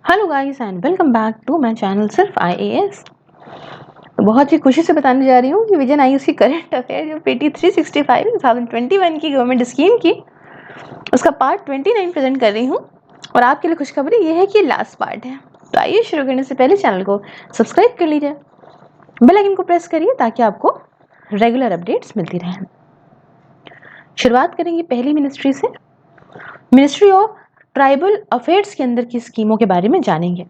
Hello guys and welcome back to my channel सिर्फ IAS. बहुत ही खुशी से बताने जा रही हूँ कि विजन आयुष की करंट अफेयर जो पीटी 365 2021 की गवर्नमेंट स्कीम की उसका पार्ट 29 प्रेजेंट कर रही हूँ। और आपके लिए खुशखबरी ये है कि लास्ट पार्ट है। तो आइए शुरू करने से पहले चैनल को सब्सक्राइब कर लीजिए, बेल आइकन को प्रेस करिए ताकि आपको रेगुलर अपडेट्स मिलती रहें। शुरुआत करेंगे पहली मिनिस्ट्री से। मिनिस्ट्री ऑफ ट्राइबल अफेयर्स के अंदर की स्कीमों के बारे में जानेंगे।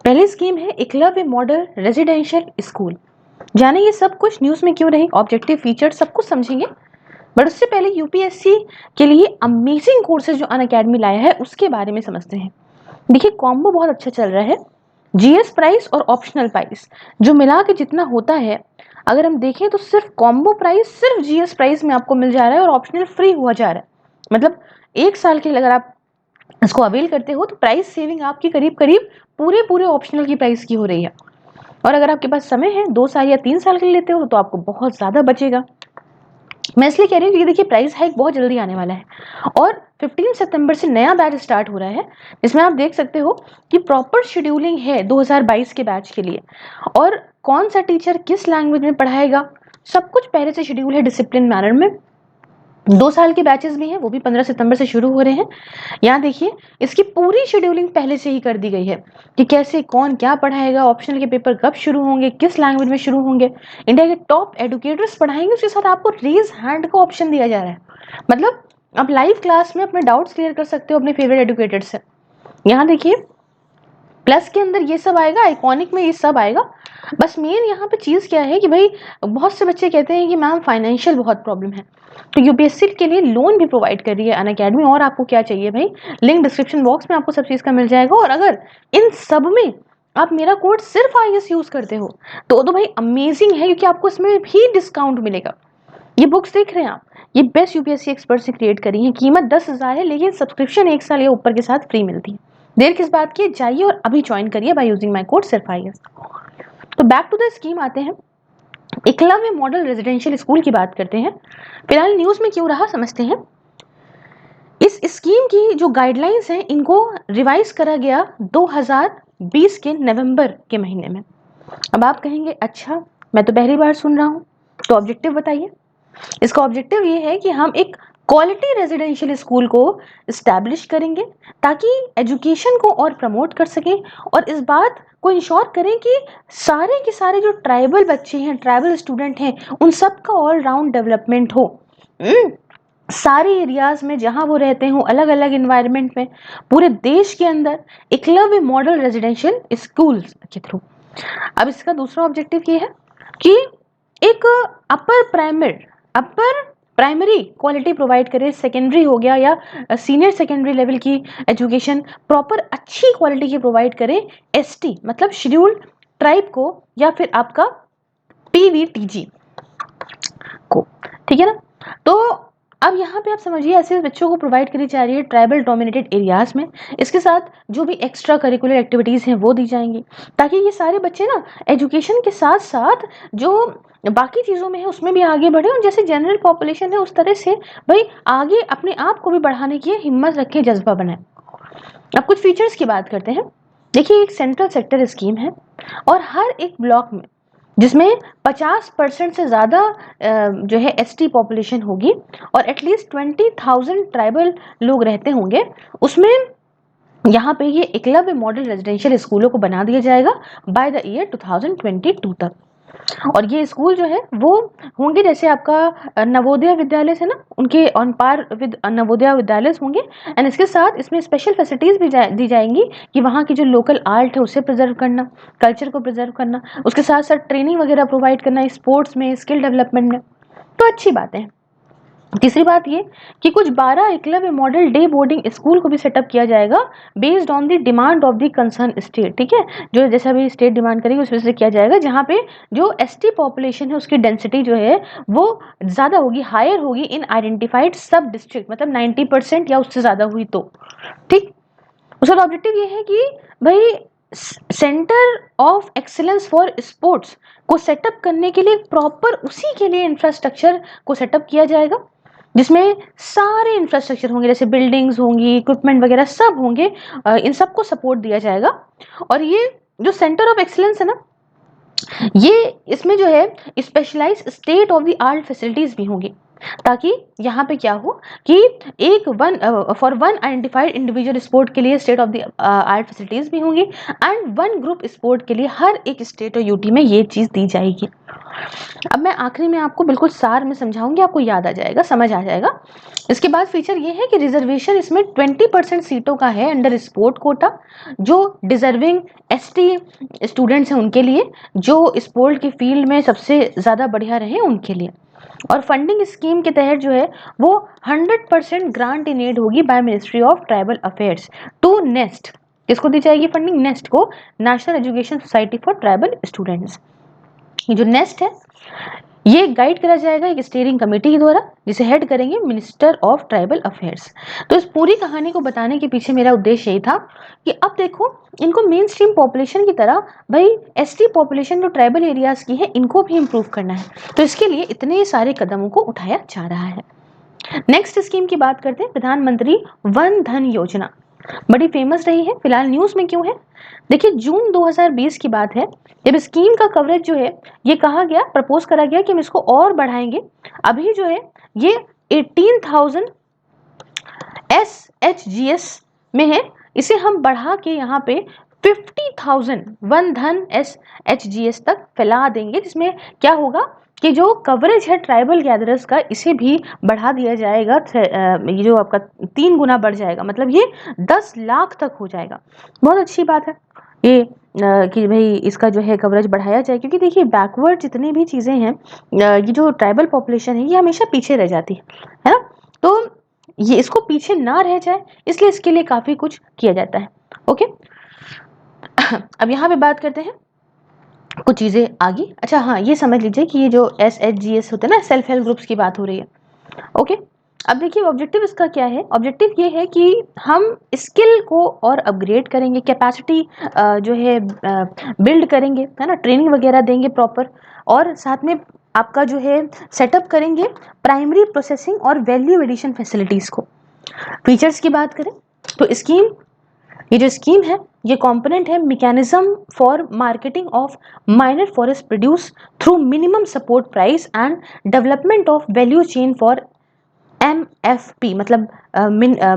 पहली स्कीम है एकलव्य मॉडल रेजिडेंशियल स्कूल। जाने ये सब कुछ न्यूज में क्यों रही, ऑब्जेक्टिव फीचर सब कुछ समझेंगे। बट उससे पहले यूपीएससी के लिए अमेजिंग कोर्सेज जो अनअकैडमी लाया है उसके बारे में समझते हैं। देखिए कॉम्बो बहुत अच्छा चल रहा है। जीएस प्राइस और ऑप्शनल प्राइस जो मिला के जितना होता है, अगर हम देखें तो सिर्फ कॉम्बो प्राइस सिर्फ जीएस प्राइस में आपको मिल जा रहा है और ऑप्शनल फ्री हुआ जा रहा है। मतलब एक साल के लिए अगर आप इसको अवेल करते हो तो प्राइस सेविंग आपकी करीब करीब पूरे ऑप्शनल की प्राइस की हो रही है। और अगर आपके पास समय है 2 साल या 3 साल के लिए लेते हो तो आपको बहुत ज्यादा बचेगा। मैं इसलिए कह रही हूँ क्योंकि देखिए प्राइस हाइक बहुत जल्दी आने वाला है और 15 सितंबर से नया बैच स्टार्ट हो रहा है, जिसमें आप देख सकते हो कि प्रॉपर शेड्यूलिंग है 2022 के बैच के लिए और कौन सा टीचर किस लैंग्वेज में पढ़ाएगा सब कुछ पहले से शेड्यूल है डिसिप्लिन मैनर में। 2 साल के बैचेस भी हैं, वो भी 15 सितंबर से शुरू हो रहे हैं। यहाँ देखिए इसकी पूरी शेड्यूलिंग पहले से ही कर दी गई है कि कैसे कौन क्या पढ़ाएगा, ऑप्शनल के पेपर कब शुरू होंगे, किस लैंग्वेज में शुरू होंगे, इंडिया के टॉप एडुकेटर्स पढ़ाएंगे। उसके साथ आपको रेज हैंड का ऑप्शन दिया जा रहा है, मतलब आप लाइव क्लास में अपने डाउट्स क्लियर कर सकते हो अपने फेवरेट एडुकेटर से। यहाँ देखिए प्लस के अंदर ये सब आएगा, आइकॉनिक में ये सब आएगा। बस मेन यहाँ पे चीज क्या है कि भाई बहुत से बच्चे कहते हैं कि मैम फाइनेंशियल बहुत प्रॉब्लम है, तो यूपीएससी के लिए लोन भी प्रोवाइड कर रही है अनअकैडमी। और आपको क्या चाहिए भाई, लिंक डिस्क्रिप्शन बॉक्स में आपको सब चीज का मिल जाएगा। और अगर इन सब में आप मेरा कोड सिर्फ आईएएस यूज करते हो तो भाई अमेजिंग है, क्योंकि आपको इसमें भी डिस्काउंट मिलेगा। ये बुक्स देख रहे हैं आप, ये बेस्ट यूपीएससी एक्सपर्ट से क्रिएट करी है। कीमत 10,000 है लेकिन सब्सक्रिप्शन 1 साल या ऊपर के साथ फ्री मिलती है। देर किस बात की, जाइए और अभी ज्वाइन करिए बाय यूजिंग माय कोड सिर्फ आईएएस। तो बैक टू द स्कीम आते हैं। एकलव्य मॉडल रेजिडेंशियल स्कूल की बात करते हैं। फिलहाल न्यूज में क्यों रहा समझते हैं। इस स्कीम की जो गाइडलाइंस हैं इनको रिवाइज करा गया 2020 के नवंबर के महीने में। अब आप कहेंगे अच्छा मैं तो पहली बार सुन रहा हूं, तो ऑब्जेक्टिव बताइए। इसका ऑब्जेक्टिव ये है कि हम एक क्वालिटी रेजिडेंशियल स्कूल को इस्टेब्लिश करेंगे ताकि एजुकेशन को और प्रमोट कर सकें और इस बात को इंश्योर करें कि सारे के सारे जो ट्राइबल बच्चे हैं, ट्राइबल स्टूडेंट हैं, उन सब का ऑल राउंड डेवलपमेंट हो। सारे एरियाज में जहां वो रहते हो, अलग अलग इन्वायरमेंट में, पूरे देश के अंदर एकलव्य मॉडल रेजिडेंशियल स्कूल्स के थ्रू। अब इसका दूसरा ऑब्जेक्टिव ये है कि एक अपर प्राइमरी क्वालिटी प्रोवाइड करे, सेकेंडरी हो गया या सीनियर सेकेंडरी लेवल की एजुकेशन प्रॉपर अच्छी क्वालिटी की प्रोवाइड करे एसटी मतलब शेड्यूल्ड ट्राइब को या फिर आपका पीवीटीजी को, ठीक है ना। तो अब यहाँ पे आप समझिए ऐसे बच्चों को प्रोवाइड करी जा रही है ट्राइबल डोमिनेटेड एरियाज में। इसके साथ जो भी एक्स्ट्रा करिकुलर एक्टिविटीज़ हैं वो दी जाएंगी ताकि ये सारे बच्चे ना एजुकेशन के साथ साथ जो बाकी चीज़ों में है उसमें भी आगे बढ़े और जैसे जनरल पॉपुलेशन है उस तरह से भाई आगे अपने आप को भी बढ़ाने की हिम्मत रखें, जज्बा बनाए। अब कुछ फीचर्स की बात करते हैं। देखिए एक सेंट्रल सेक्टर स्कीम है और हर एक ब्लॉक में जिसमें 50% से ज़्यादा जो है एसटी पॉपुलेशन होगी और एटलीस्ट 20,000 ट्राइबल लोग रहते होंगे, उसमें यहाँ पे ये एकलव्य मॉडल रेजिडेंशियल स्कूलों को बना दिया जाएगा बाय द ईयर 2022 तक। और ये स्कूल जो है वो होंगे जैसे आपका नवोदय विद्यालय है ना, उनके on par with Navodaya Vidyalaya होंगे। एंड इसके साथ इसमें स्पेशल फैसिलिटीज भी दी जाएंगी कि वहाँ की जो लोकल आर्ट है उसे प्रिजर्व करना, कल्चर को प्रिजर्व करना, उसके साथ साथ ट्रेनिंग वगैरह प्रोवाइड करना स्पोर्ट्स में, स्किल डेवलपमेंट में। तो अच्छी बात है। तीसरी बात ये कि कुछ 12 Eklavya model day boarding school को भी सेटअप किया जाएगा based on the demand of the concern state, ठीक है। जो जैसा भी स्टेट डिमांड करेगी उस वजह से किया जाएगा, जहाँ पे जो एसटी पॉपुलेशन है उसकी डेंसिटी जो है वो ज्यादा होगी, हायर होगी इन आइडेंटिफाइड सब डिस्ट्रिक्ट, मतलब 90% या उससे ज्यादा हुई तो ठीक। उसका ऑब्जेक्टिव ये है कि भाई centre of excellence for sports को सेटअप करने के लिए प्रॉपर उसी के लिए इंफ्रास्ट्रक्चर को सेटअप किया जाएगा जिसमें सारे इंफ्रास्ट्रक्चर होंगे, जैसे बिल्डिंग्स होंगी, इक्विपमेंट वगैरह सब होंगे, इन सबको सपोर्ट दिया जाएगा। और ये जो सेंटर ऑफ एक्सीलेंस है ना, ये इसमें जो है specialise state of the art facilities भी होंगी, ताकि यहाँ पे क्या हो कि एक for one identified individual sport के लिए state of the art facilities भी होंगी, एंड वन ग्रुप स्पोर्ट के लिए हर एक स्टेट और यूटी में ये चीज दी जाएगी। अब मैं आखिरी में आपको बिल्कुल सार में समझाऊंगी, आपको याद आ जाएगा, समझ आ जाएगा। इसके बाद फीचर ये है कि रिजर्वेशन इसमें 20% सीटों का है अंडर स्पोर्ट कोटा, जो डिजर्विंग एसटी स्टूडेंट्स हैं उनके लिए, जो स्पोर्ट के फील्ड में सबसे ज़्यादा बढ़िया रहे उनके लिए। और फंडिंग स्कीम के तहत जो है वो 100% ग्रांट इन एड होगी by ministry of tribal affairs to NEST. किसको दी जाएगी फंडिंग? नेस्ट को, national education society for tribal students. ये जो नेस्ट है ये गाइड करा जाएगा एक स्टीयरिंग कमेटी के द्वारा, जिसे हेड करेंगे मिनिस्टर ऑफ ट्राइबल अफेयर्स। तो इस पूरी कहानी को बताने के पीछे मेरा उद्देश्य यही था कि अब देखो, इनको मेन स्ट्रीम पॉपुलेशन की तरह भाई एसटी पॉपुलेशन जो ट्राइबल एरियाज की है इनको भी इम्प्रूव करना है, तो इसके लिए इतने सारे कदमों को उठाया जा रहा है। नेक्स्ट स्कीम की बात करते हैं, प्रधानमंत्री वन धन योजना। बड़ी फेमस रही है, फिलहाल न्यूज में क्यों है? देखिए जून 2020 की बात है, जब स्कीम का कवरेज जो है ये कहा गया, प्रपोज करा गया कि हम इसको और बढ़ाएंगे। अभी जो है ये 18,000 SHGS में है, इसे हम बढ़ा के यहाँ पे 50,000 वन धन SHGS तक फैला देंगे, जिसमें क्या होगा कि जो कवरेज है ट्राइबल गैदरर्स का इसे भी बढ़ा दिया जाएगा। ये जो आपका 3 गुना बढ़ जाएगा, मतलब ये 10 लाख तक हो जाएगा। बहुत अच्छी बात है ये कि भाई इसका जो है कवरेज बढ़ाया जाए, क्योंकि देखिए बैकवर्ड जितनी भी चीज़ें हैं, ये जो ट्राइबल पॉपुलेशन है ये हमेशा पीछे रह जाती है ना, तो ये इसको पीछे ना रह जाए इसलिए इसके लिए काफ़ी कुछ किया जाता है। ओके, अब यहाँ पे बात करते हैं कुछ चीज़ें आगे। अच्छा हाँ, ये समझ लीजिए कि ये जो SHGS होते हैं ना, सेल्फ हेल्प ग्रुप्स की बात हो रही है। ओके, अब देखिए ऑब्जेक्टिव इसका क्या है। ऑब्जेक्टिव ये है कि हम स्किल को और अपग्रेड करेंगे, कैपेसिटी जो है बिल्ड करेंगे, है ना, ट्रेनिंग वगैरह देंगे प्रॉपर, और साथ में आपका जो है सेटअप करेंगे प्राइमरी प्रोसेसिंग और वैल्यू एडिशन फैसिलिटीज़ को। फीचर्स की बात करें तो स्कीम, ये जो स्कीम है ये कंपोनेंट है mechanism for marketing of minor forest produce through minimum support price and development of value chain for MFP, मतलब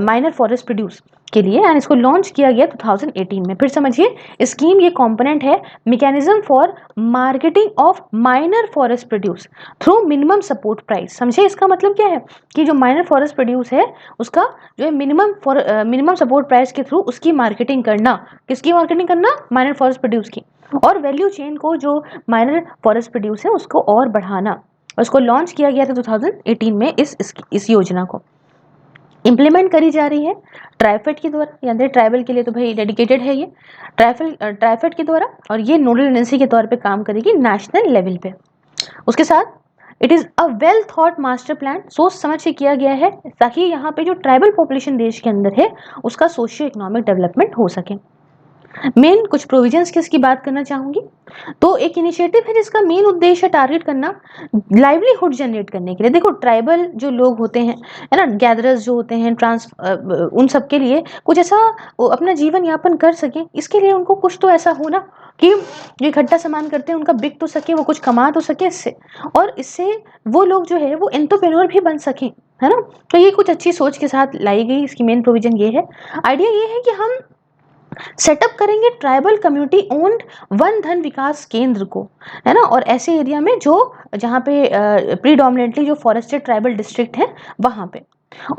माइनर फॉरेस्ट प्रोड्यूस के लिए, एंड इसको लॉन्च किया गया 2018 में। फिर समझिए, स्कीम ये कंपोनेंट है mechanism for marketing of minor forest produce through minimum support price. समझे इसका मतलब क्या है कि जो माइनर फॉरेस्ट प्रोड्यूस है उसका जो है मिनिमम सपोर्ट प्राइस के थ्रू उसकी मार्केटिंग करना। किसकी मार्केटिंग करना? माइनर फॉरेस्ट प्रोड्यूस की। और वैल्यू चेन को, जो माइनर फॉरेस्ट प्रोड्यूस है उसको और बढ़ाना। उसको लॉन्च किया गया था 2018 में। इस योजना को इम्प्लीमेंट करी जा रही है ट्राइफेड के द्वारा, यानी ट्राइबल के लिए तो भाई डेडिकेटेड है ये ट्राइफेड के द्वारा, और ये नोडल एजेंसी के तौर पे काम करेगी नेशनल लेवल पे। उसके साथ it is a well thought master plan, सोच समझ के किया गया है ताकि यहाँ पे जो ट्राइबल पॉपुलेशन देश के अंदर है उसका सोशियो इकोनॉमिक डेवलपमेंट हो सके। मेन कुछ प्रोविजंस की इसकी बात करना चाहूँगी। तो एक इनिशिएटिव है जिसका मेन उद्देश्य है टारगेट करना लाइवलीहुड जनरेट करने के लिए। देखो ट्राइबल जो लोग होते हैं, है ना, गैदरर्स जो होते हैं, उन सब के लिए कुछ ऐसा वो अपना जीवन यापन कर सकें, इसके लिए उनको कुछ तो ऐसा हो ना कि जो इकट्ठा सामान करते हैं उनका बिक तो सके, वो कुछ कमा तो सके इससे, और इससे वो लोग जो है वो एंटरप्रेन्योर भी बन सकें, है ना। तो ये कुछ अच्छी सोच के साथ लाई गई। इसकी मेन प्रोविजन ये है, आइडिया ये है कि हम सेटअप करेंगे ट्राइबल कम्युनिटी ओन्ड वन धन विकास केंद्र को, है ना, और ऐसे एरिया में जो जहाँ पे प्रीडोमिनेटली जो फॉरेस्टेड ट्राइबल डिस्ट्रिक्ट है वहाँ पे।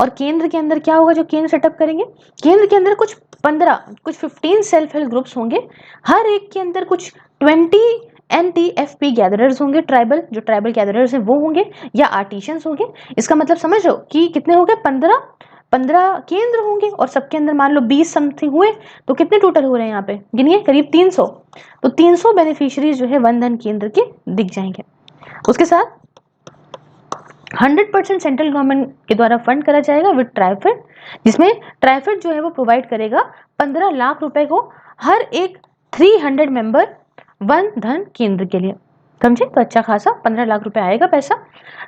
और केंद्र के अंदर क्या होगा, जो केंद्र सेटअप करेंगे, केंद्र के अंदर कुछ 15 सेल्फ हेल्प ग्रुप्स होंगे, हर एक के अंदर कुछ 20 NTFP गैदरर्स होंगे, जो ट्राइबल गैदरर्स हैं वो होंगे, या आर्टिशंस होंगे। इसका मतलब समझ लो कि कितने हो गए, 15 केंद्र होंगे, और सबके अंदर मान लो 20 समथिंग हुए, तो कितने टोटल हो रहे हैं यहाँ पे गिनिए, करीब 300। तो 300 बेनिफिशियरीज जो है वन धन केंद्र के दिख जाएंगे। उसके साथ 100% सेंट्रल गवर्नमेंट के द्वारा फंड करा जाएगा विद ट्राइफेड, जिसमें ट्राइफेड जो है वो प्रोवाइड करेगा 15 लाख रुपए को हर एक 300 मेंबर वन धन केंद्र के लिए। समझे? तो अच्छा खासा 15 लाख रुपए आएगा पैसा।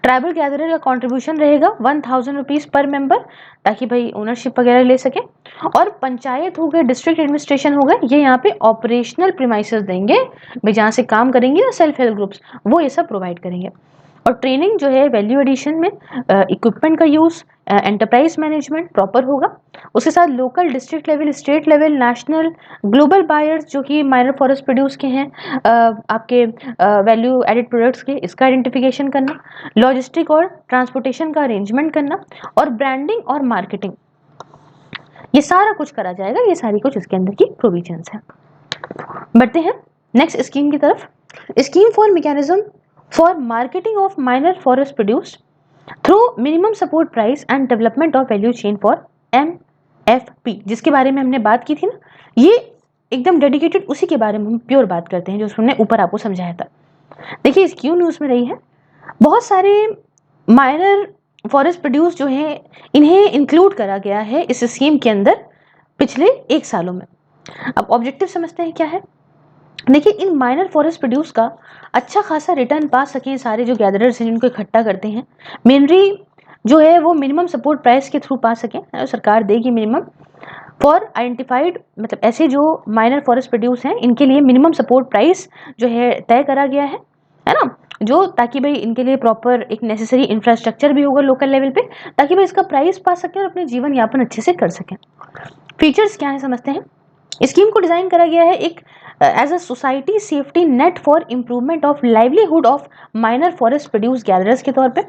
ट्राइबल गैदरर का कंट्रीब्यूशन रहेगा 1000 रुपीज पर मेंबर, ताकि भाई ओनरशिप वगैरह ले सके। और पंचायत हो गए, डिस्ट्रिक्ट एडमिनिस्ट्रेशन हो गए, ये यहाँ पे ऑपरेशनल प्रीमाइसेस देंगे भाई, जहाँ से काम करेंगे ना सेल्फ हेल्प ग्रुप्स, वो ये सब प्रोवाइड करेंगे। और ट्रेनिंग जो है वैल्यू एडिशन में इक्विपमेंट का यूज, एंटरप्राइज मैनेजमेंट प्रॉपर होगा। उसके साथ local, district level, state level, national, global buyers जो कि माइनर फॉरेस्ट प्रोड्यूस के हैं, आपके वैल्यू एडेड प्रोडक्ट्स के, इसका आइडेंटिफिकेशन करना, लॉजिस्टिक और ट्रांसपोर्टेशन का अरेंजमेंट करना, और ब्रांडिंग और मार्केटिंग, ये सारा कुछ करा जाएगा। ये सारी कुछ इसके अंदर की प्रोविजंस हैं। बढ़ते हैं नेक्स्ट स्कीम की तरफ। Scheme for mechanism for marketing of minor forest produce through minimum support price and development of value chain for MFP, जिसके बारे में हमने बात की थी ना, ये एकदम डेडिकेटेड उसी के बारे में हम प्योर बात करते हैं जो हमने ऊपर आपको समझाया था। देखिए इस क्यों न्यूज़ में रही है, बहुत सारे माइनर फॉरेस्ट प्रोड्यूस जो हैं इन्हें इंक्लूड करा गया है इस स्कीम के अंदर पिछले 1 सालों में। अब ऑब्जेक्टिव समझते हैं क्या है। देखिए इन माइनर फॉरेस्ट प्रोड्यूस का अच्छा खासा रिटर्न पा सकें सारे जो गैदरर्स हैं जिनको इकट्ठा करते हैं, मेनली जो है वो मिनिमम सपोर्ट प्राइस के थ्रू पा सकें, सरकार देगी मिनिमम फॉर आइडेंटिफाइड, मतलब ऐसे जो माइनर फॉरेस्ट प्रोड्यूस हैं इनके लिए मिनिमम सपोर्ट प्राइस जो है तय करा गया है ना, जो ताकि भाई इनके लिए प्रॉपर एक नेसेसरी इंफ्रास्ट्रक्चर भी होगा लोकल लेवल पे, ताकि भाई इसका प्राइस पा सकें और अपने जीवन यापन अच्छे से कर सकें। फीचर्स क्या है समझते हैं। स्कीम को डिजाइन करा गया है एक as a society safety net for improvement of livelihood of minor forest produce gatherers के तौर पे,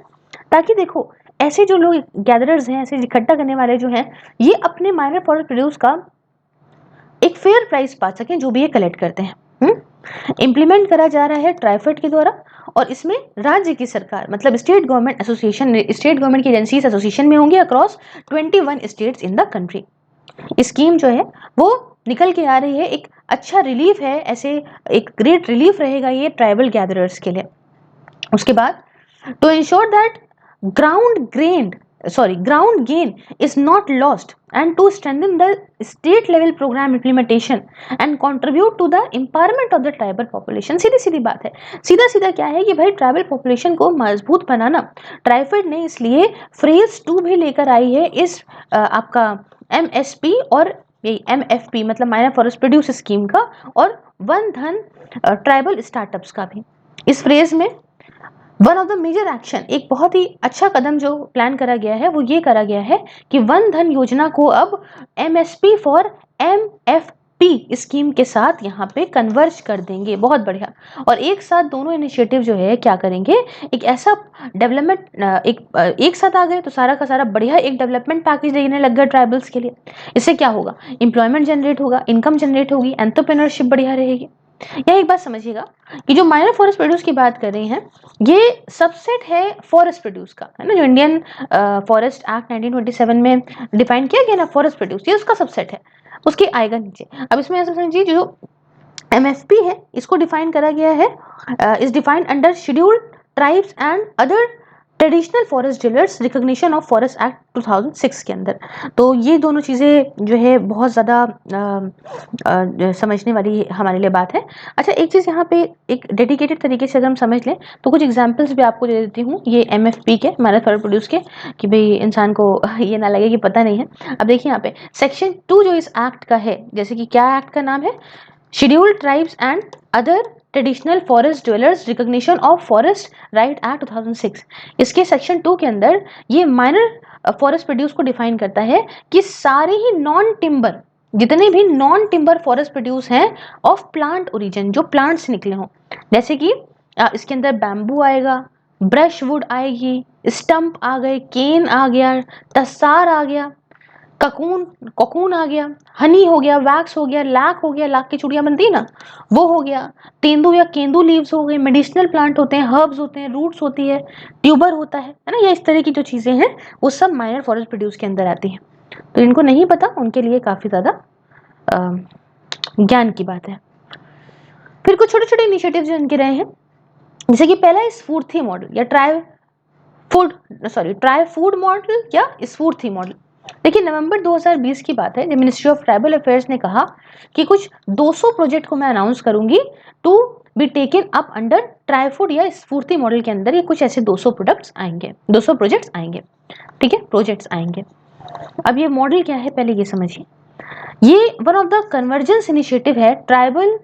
ताकि देखो ऐसे जो लोग गैदरर्स हैं, ऐसे इकट्ठा करने वाले जो हैं, ये अपने माइनर फॉरेस्ट प्रोड्यूस का एक फेयर प्राइस पा सकें जो भी ये कलेक्ट करते हैं। इम्प्लीमेंट करा जा रहा है ट्राइफेड के द्वारा, और इसमें राज्य की सरकार मतलब state government association, state government की एजेंसीज एसोसिएशन में होंगी across 21 states in the country. Scheme जो है वो निकल के आ रही है, एक अच्छा रिलीफ है, ऐसे एक ग्रेट रिलीफ रहेगा ये ट्राइबल गैदरर्स के लिए। उसके बाद to ensure that ground gain is not lost and to strengthen the state level program implementation and contribute to the empowerment of the tribal population। सीधी सीधी बात है, सीधा सीधा क्या है कि भाई ट्राइबल पॉपुलेशन को मजबूत बनाना, ट्राइफेड ने इसलिए फेज 2 भी लेकर आई है इस आपका MSP और MFP मतलब माइनर फॉरेस्ट प्रोड्यूस स्कीम का, और वन धन ट्राइबल स्टार्टअप्स का भी। इस फ्रेज में one of the major action, एक बहुत ही अच्छा कदम जो प्लान करा गया है वो ये करा गया है कि वन धन योजना को अब MSP फॉर MFP स्कीम के साथ यहाँ पे कन्वर्ज कर देंगे। बहुत बढ़िया। और एक साथ दोनों इनिशिएटिव जो है क्या करेंगे, एक ऐसा डेवलपमेंट एक साथ आ गए तो सारा का सारा बढ़िया एक डेवलपमेंट पैकेज देने लग गया ट्राइबल्स के लिए। इससे क्या होगा, एम्प्लॉयमेंट जनरेट होगा, इनकम जनरेट होगी, एंटरप्रेन्योरशिप बढ़िया रहेगी। यहाँ एक बात समझिएगा कि जो माइनर फॉरेस्ट प्रोड्यूस की बात कर रहे हैं ये सबसेट है फॉरेस्ट प्रोड्यूस का, है ना, जो इंडियन फॉरेस्ट एक्ट 1927 में डिफाइन किया गया ना फॉरेस्ट प्रोड्यूस, ये उसका सबसेट है, उसके आएगा नीचे। अब इसमें ऐसा समझिए जो MFP है इसको डिफाइन करा गया है, is defined under scheduled tribes and other traditional forest dealers recognition of forest act 2006 के अंदर। तो ये दोनों चीज़ें जो है बहुत ज़्यादा समझने वाली हमारे लिए बात है। अच्छा एक चीज़ यहाँ पे एक डेडिकेटेड तरीके से अगर हम समझ लें तो कुछ एग्जांपल्स भी आपको दे देती हूँ ये MFP के, माइनर फॉरेस्ट प्रोड्यूस के, कि भाई इंसान को ये ना लगे कि पता नहीं है। अब देखिए यहाँ पे सेक्शन 2 जो इस एक्ट का है, जैसे कि क्या एक्ट का नाम है, scheduled tribes and other traditional forest dwellers recognition of forest right act 2006। इसके सेक्शन 2 के अंदर ये माइनर फॉरेस्ट प्रोड्यूस को डिफाइन करता है कि सारे ही नॉन टिम्बर, जितने भी नॉन टिम्बर फॉरेस्ट प्रोड्यूस हैं ऑफ प्लांट ओरिजिन, जो प्लांट से निकले हों, जैसे कि इसके अंदर बैम्बू आएगा, ब्रश वुड आएगी, स्टंप आ गए, केन आ गया, तसार आ गया, ककून आ गया, हनी हो गया, वैक्स हो गया, लाख हो गया, लाख की चूड़ियां बनती है ना वो हो गया, तेंदू या केंदू लीव्स हो गए, मेडिसिनल प्लांट होते हैं, हर्ब्स होते हैं, रूट्स होती है, ट्यूबर होता है ना, ये इस तरह की जो चीजें हैं वो सब माइनर फॉरेस्ट प्रोड्यूस के अंदर आती हैं। तो इनको नहीं पता उनके लिए काफी ज्यादा ज्ञान की बात है। फिर कुछ छोटे छोटे इनिशिएटिव जो इनके रहे हैं, जैसे कि पहला स्फूर्ति मॉडल या ट्राई फूड मॉडल या स्फूर्ति मॉडल। देखिए नवंबर 2020 की बात है जब मिनिस्ट्री ऑफ ट्राइबल अफेयर्स ने कहा कि कुछ 200 प्रोजेक्ट को मैं अनाउंस करूंगी to be taken up under TRIFOOD या स्फूर्ति मॉडल के अंदर ये कुछ ऐसे 200 प्रोडक्ट्स आएंगे, 200 प्रोजेक्ट्स आएंगे, ठीक है, प्रोजेक्ट्स आएंगे। अब ये मॉडल क्या है पहले ये समझिए। ये one of the convergence initiative है tribal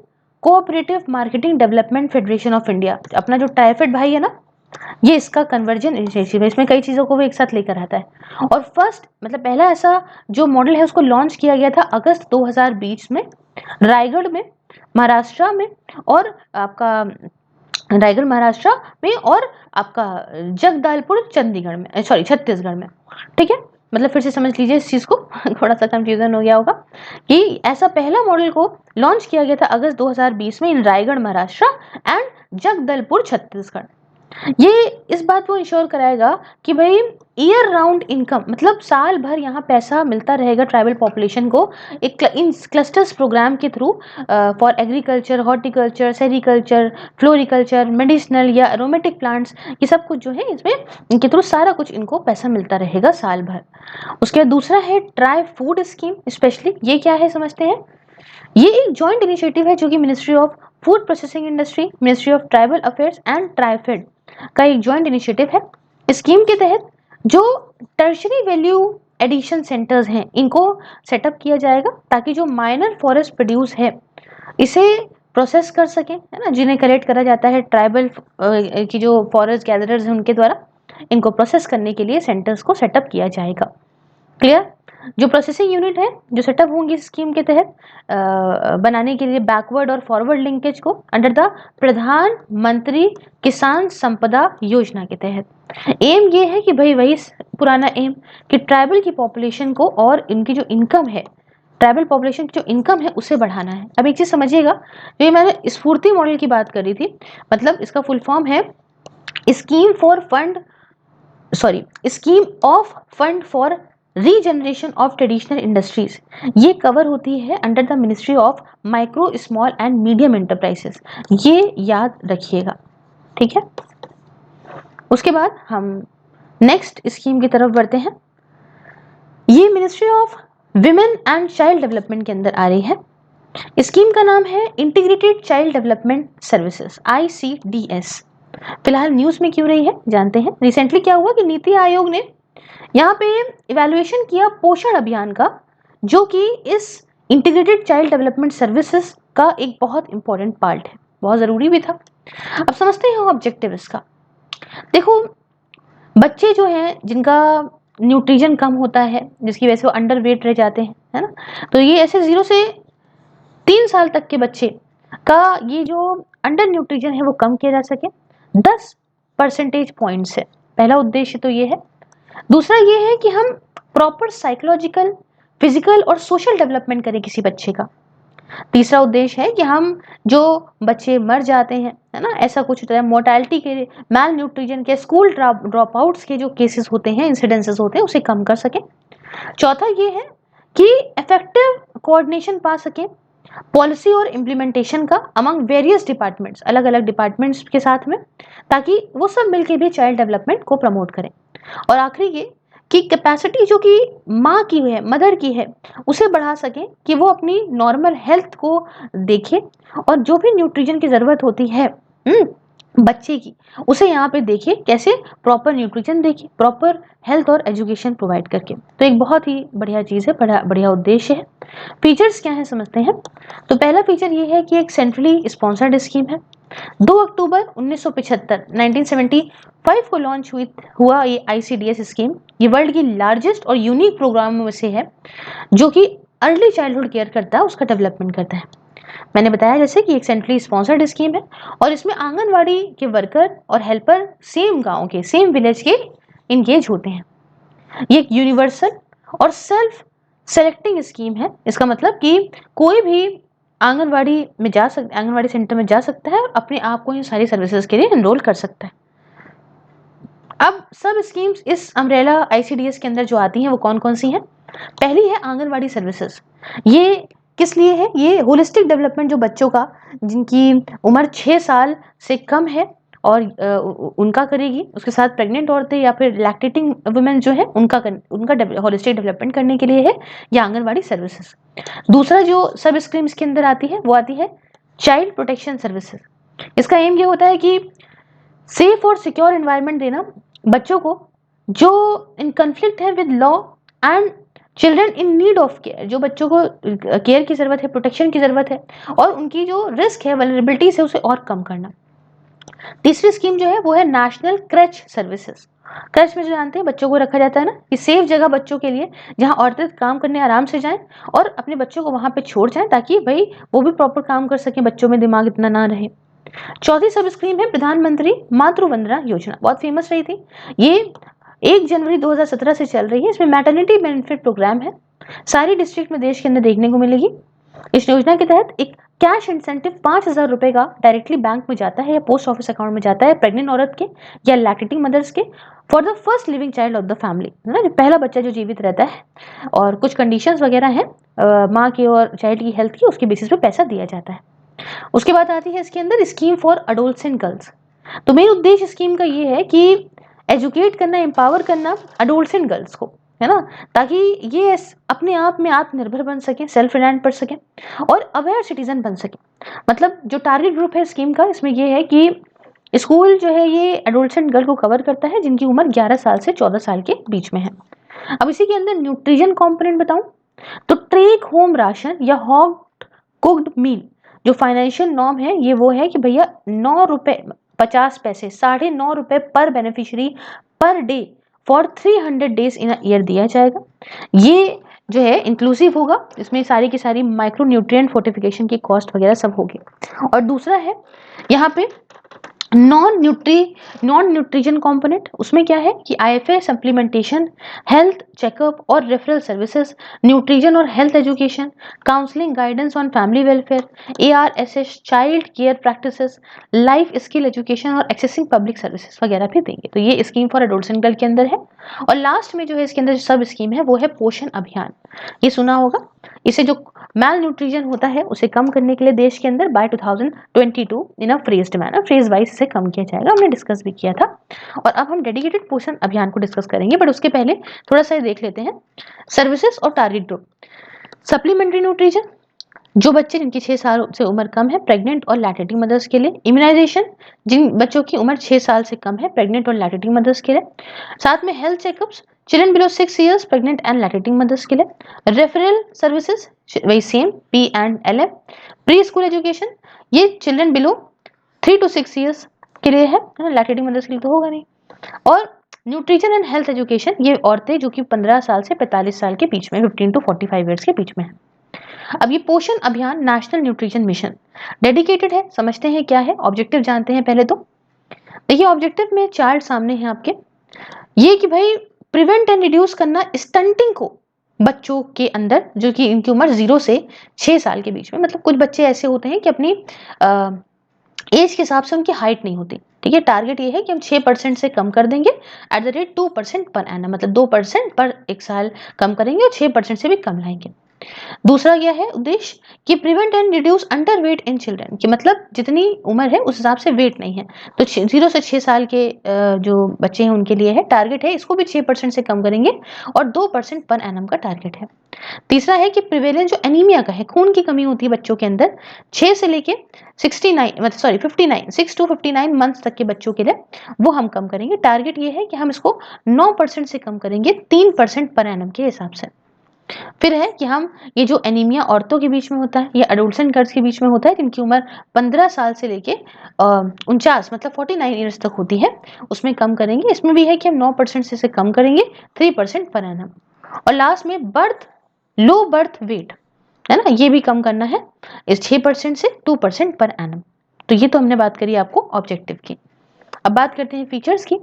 cooperative marketing development federation of India, अपना जो ट्राइफेड भाई है ना, ये इसका कन्वर्जन इनिशिएटिव है, इसमें कई चीजों को वो एक साथ लेकर आता है। और फर्स्ट मतलब पहला ऐसा जो मॉडल है उसको लॉन्च किया गया था अगस्त 2020 में रायगढ़ में, महाराष्ट्र में, और आपका रायगढ़ महाराष्ट्र में, और आपका जगदलपुर चंडीगढ़ में, सॉरी छत्तीसगढ़ में, ठीक है। मतलब फिर से समझ लीजिए इस चीज को थोड़ा सा कंफ्यूजन हो गया होगा कि ऐसा पहला मॉडल को लॉन्च किया गया था अगस्त 2020 में इन रायगढ़ महाराष्ट्र एंड जगदलपुर छत्तीसगढ़। ये इस बात को इंश्योर कराएगा कि भाई ईयर राउंड इनकम, मतलब साल भर यहाँ पैसा मिलता रहेगा ट्राइबल पॉपुलेशन को एक इन क्लस्टर्स प्रोग्राम के through for agriculture, horticulture, sericulture, floriculture, medicinal या एरोमेटिक प्लांट्स, ये सब कुछ जो है इसमें इनके थ्रू सारा कुछ इनको पैसा मिलता रहेगा साल भर। उसके बाद दूसरा है ट्राई फूड स्कीम स्पेशली, ये क्या है समझते हैं। ये एक जॉइंट इनिशिएटिव है जो कि ministry of food processing industry, ministry of tribal affairs and TRIFED का एक जॉइंट इनिशिएटिव है। स्कीम के तहत जो टर्शरी वैल्यू एडिशन सेंटर्स हैं इनको सेटअप किया जाएगा ताकि जो माइनर फॉरेस्ट प्रोड्यूस है इसे प्रोसेस कर सकें, है ना, जिन्हें कलेक्ट करा जाता है ट्राइबल की जो फॉरेस्ट गैदरर्स हैं उनके द्वारा, इनको प्रोसेस करने के लिए सेंटर्स को सेटअप किया जाएगा। क्लियर। जो प्रोसेसिंग यूनिट है जो सेटअप होंगी स्कीम के तहत बनाने के लिए बैकवर्ड और फॉरवर्ड लिंकेज को अंडर द प्रधानमंत्री किसान संपदा योजना के तहत। एम ये है कि भाई वही पुराना एम कि ट्राइबल की पॉपुलेशन को और इनकी जो इनकम है, ट्राइबल पॉपुलेशन की जो इनकम है उसे बढ़ाना है। अब एक चीज समझिएगा, ये मैंने स्फूर्ति मॉडल की बात करी थी, मतलब इसका फुल फॉर्म है scheme of fund for regeneration of traditional industries. ये कवर होती है under the ministry of micro, small and medium enterprises, ये याद रखिएगा, ठीक है। उसके बाद हम नेक्स्ट स्कीम की तरफ बढ़ते हैं। ये ministry of women and child development के अंदर आ रही है। स्कीम का नाम है integrated child development services, ICDS। फिलहाल न्यूज में क्यों रही है जानते हैं। रिसेंटली क्या हुआ कि नीति आयोग ने यहाँ पे इवैल्यूएशन किया पोषण अभियान का, जो कि इस इंटीग्रेटेड चाइल्ड डेवलपमेंट सर्विसेज का एक बहुत इंपॉर्टेंट पार्ट है, बहुत जरूरी भी था। अब समझते हैं ऑब्जेक्टिव इसका। देखो बच्चे जो हैं जिनका न्यूट्रिशन कम होता है, जिसकी वजह से वो अंडर वेट रह जाते हैं, है ना, तो ये ऐसे 0 से 3 साल तक के बच्चे का ये जो अंडर न्यूट्रिशन है वो कम किया जा सके 10 परसेंटेज पॉइंट से। पहला उद्देश्य तो ये है। दूसरा ये है कि हम प्रॉपर साइकोलॉजिकल, फिजिकल और सोशल डेवलपमेंट करें किसी बच्चे का। तीसरा उद्देश्य है कि हम जो बच्चे मर जाते हैं, है ना, ऐसा कुछ होता है मोर्टेलिटी के, मैल न्यूट्रिशन के, स्कूल ड्रॉप आउट्स के जो केसेस होते हैं, इंसिडेंसेस होते हैं, उसे कम कर सकें। चौथा ये है कि इफेक्टिव कोऑर्डिनेशन पा सकें पॉलिसी और इम्प्लीमेंटेशन का अमंग वेरियस डिपार्टमेंट्स, अलग अलग डिपार्टमेंट्स के साथ में, ताकि वो सब मिलके भी चाइल्ड डेवलपमेंट को प्रमोट करें। और आखिरी ये कि कैपेसिटी जो कि माँ की है, मदर की है, उसे बढ़ा सके कि वो अपनी नॉर्मल हेल्थ को देखे और जो भी न्यूट्रिशन की जरूरत होती है बच्चे की, उसे यहाँ पे देखिए कैसे प्रॉपर न्यूट्रिशन देखिए, प्रॉपर हेल्थ और एजुकेशन प्रोवाइड करके। तो एक बहुत ही बढ़िया चीज़ है, बढ़िया उद्देश्य है। फीचर्स क्या है समझते हैं। तो पहला फीचर ये है कि एक सेंट्रली स्पॉन्सर्ड स्कीम है। 2 अक्टूबर 1975 को लॉन्च हुआ ये ICDS स्कीम। ये वर्ल्ड की लार्जेस्ट और यूनिक प्रोग्रामों में से है जो कि अर्ली चाइल्डहुड केयर करता है, उसका डेवलपमेंट करता है। मैंने बताया जैसे कि एक सेंट्रली स्पॉन्सर्ड स्कीम है और इसमें आंगनवाड़ी के वर्कर और हेल्पर सेम गांव के, सेम विलेज के इंगेज होते हैं। ये एक यूनिवर्सल और सेल्फ सेलेक्टिंग स्कीम है। इसका मतलब कि कोई भी आंगनवाड़ी में जा सकता, आंगनवाड़ी सेंटर में जा सकता है और अपने आप को इन सारी सर्विसेज के लिए एनरोल कर सकता है। अब सब स्कीम्स इस अम्ब्रेला ICDS के अंदर जो आती हैं वो कौन कौन सी हैं। पहली है आंगनवाड़ी सर्विसेज। ये किस लिए है, ये होलिस्टिक डेवलपमेंट जो बच्चों का जिनकी उम्र 6 साल से कम है और उनका करेगी, उसके साथ प्रेग्नेंट औरतें या फिर लैक्टेटिंग वुमेन जो है उनका होलिस्टिक डेवलपमेंट करने के लिए है ये आंगनवाड़ी सर्विसेज। दूसरा जो सब स्कीम्स के अंदर आती है वो आती है चाइल्ड प्रोटेक्शन सर्विसेज। इसका एम ये होता है कि सेफ और सिक्योर एनवायरनमेंट देना बच्चों को जो इन कन्फ्लिक्ट है with law and children in need of care, जो बच्चों को केयर की ज़रूरत है, प्रोटेक्शन की ज़रूरत है, और उनकी जो रिस्क है, वल्नरेबिलिटीज है, उसे और कम करना। तीसरी स्कीम जो है वो है नेशनल क्रच सर्विसेज। क्रच में जो जानते हैं बच्चों को रखा जाता है ना, कि सेफ जगह बच्चों के लिए जहां औरतें काम करने आराम से जाएं और अपने बच्चों को वहां पे छोड़ जाएं, ताकि भाई वो भी प्रॉपर काम कर सकें, बच्चों में दिमाग इतना ना रहे। चौथी सब स्कीम है प्रधानमंत्री मातृ वंदना योजना, बहुत फेमस रही थी। ये 1 जनवरी 2017 से चल रही है। इसमें मैटरनिटी बेनिफिट प्रोग्राम है, सारी डिस्ट्रिक्ट में देश के अंदर देखने को मिलेगी। इस योजना के तहत एक कैश इंसेंटिव 5,000 रुपए का डायरेक्टली बैंक में जाता है या पोस्ट ऑफिस अकाउंट में जाता है प्रेग्नेंट औरत के या लैक्टेटिंग मदर्स के for the first living child of the family, है ना, जो पहला बच्चा जो जीवित रहता है। और कुछ कंडीशंस वगैरह हैं माँ की और चाइल्ड की हेल्थ की, उसके बेसिस पे पैसा दिया जाता है। उसके बाद आती है इसके अंदर स्कीम फॉर अडोल्सेंट गर्ल्स। तो मेन उद्देश्य स्कीम का ये है कि एजुकेट करना, एम्पावर करना अडोल्सेंट गर्ल्स को, है ना, ताकि ये अपने आप में आत्मनिर्भर बन सके, सेल्फ रिलायंट बन सके और अवेयर सिटीजन बन सके। मतलब जो टारगेट ग्रुप है स्कीम का, इसमें ये है कि स्कूल जो है ये एडोल्सेंट गर्ल को कवर करता है जिनकी उम्र 11 साल से 14 साल के बीच में है। अब इसी के अंदर न्यूट्रिशन कंपोनेंट बताऊं तो टेक होम राशन या हॉट कुक्ड मील जो फाइनेंशियल नॉर्म है, ये वो है कि भैया 9 रुपए 50 पैसे, 9.5 रुपए पर beneficiary per day for 300 days in year दिया जाएगा। ये जो है इंक्लूसिव होगा, इसमें सारी की सारी माइक्रो न्यूट्रिएंट फोर्टिफिकेशन की कॉस्ट वगैरह सब होगी। और दूसरा है यहाँ पे नॉन न्यूट्रिशन कंपोनेंट, उसमें क्या है कि आईएफए सप्लीमेंटेशन, हेल्थ चेकअप और रेफरल सर्विसेज, न्यूट्रिशन और health education, counselling guidance on family welfare, ARSS child care practices, life skill education और एक्सेसिंग पब्लिक सर्विसेज वगैरह भी देंगे। तो ये स्कीम फॉर एडोल्सेंट गर्ल के अंदर है। और लास्ट में जो है इसके अंदर जो सब स्कीम है वो है पोषण अभियान। ये सुना होगा, इसे जो मैल न्यूट्रिशन होता है उसे कम करने के लिए देश के अंदर बाय 2022 इन अ फ्रेज्ड मैनर, फ्रेज वाइज इसे कम किया जाएगा, हमने डिस्कस भी किया था। और अब हम डेडिकेटेड पोषण अभियान को डिस्कस करेंगे, बट उसके पहले थोड़ा सा देख लेते हैं सर्विसेज और टारगेट ग्रुप। सप्लीमेंट्री न्यूट्रिशन जो बच्चे जिनकी 6 साल से उम्र कम है, प्रेग्नेंट और लैक्टेटिंग मदर्स के लिए। इम्यूनाइजेशन जिन बच्चों की उम्र 6 साल से कम है, प्रेग्नेंट और लैक्टेटिंग मदर्स के लिए। साथ में health checkups children below 6 years, pregnant and lactating mothers के लिए। रेफरल सर्विसेज वही same P&LM। Pre school education ये चिल्ड्रन बिलो 3 to 6 इयर्स के लिए है, लैक्टेटिंग मदर्स के लिए तो होगा नहीं। और न्यूट्रिशन एंड हेल्थ एजुकेशन ये औरतें जो कि 15 साल से 45 साल के बीच में, 15 to 45 ईयर्स के बीच में है। अब ये पोषण अभियान नेशनल न्यूट्रिशन मिशन डेडिकेटेड है। समझते हैं क्या है, ऑब्जेक्टिव जानते हैं पहले तो। देखिए ऑब्जेक्टिव में चार्ट सामने है आपके, ये कि भाई प्रिवेंट एंड रिड्यूस करना स्टंटिंग को बच्चों के अंदर जो कि इनकी उम्र 0 से 6 साल के बीच में। मतलब कुछ बच्चे ऐसे होते हैं कि अपनी एज के हिसाब से उनकी हाइट नहीं होती, ठीक है। टारगेट ये है कि हम 6% से कम कर देंगे at the rate 2% per annum, मतलब 2% पर एक साल कम करेंगे और 6% से भी कम लाएंगे। दूसरा क्या है उद्देश्य कि prevent and reduce under weight in children, कि मतलब जितनी उम्र है उस हिसाब से वेट नहीं है, तो 0 से 6 साल के जो बच्चे हैं उनके लिए है टारगेट है, इसको भी 6% से कम करेंगे और 2% पर एनम का टारगेट है। तीसरा है कि प्रिवेलेंस जो एनीमिया का है, खून की कमी होती है बच्चों के अंदर 6 से लेके 6 to 59 मंथ्स तक के बच्चों के लिए, वो हम कम करेंगे। टारगेट ये है कि हम इसको 9% से कम करेंगे 3% पर एनम के हिसाब से। फिर है कि हम ये जो एनीमिया औरतों के बीच में होता है, ये एडोल्सेंट गर्ल्स के बीच में होता है जिनकी उम्र 15 साल से लेके 49 मतलब 49 ईयर्स तक होती है, उसमें कम करेंगे। इसमें भी है कि हम 9% से इसे कम करेंगे 3% पर एनम। और लास्ट में लो बर्थ वेट, है ना, ये भी कम करना है इस 6% से 2% पर एनम। तो ये तो हमने बात करी आपको ऑब्जेक्टिव की। अब बात करते हैं फीचर्स की।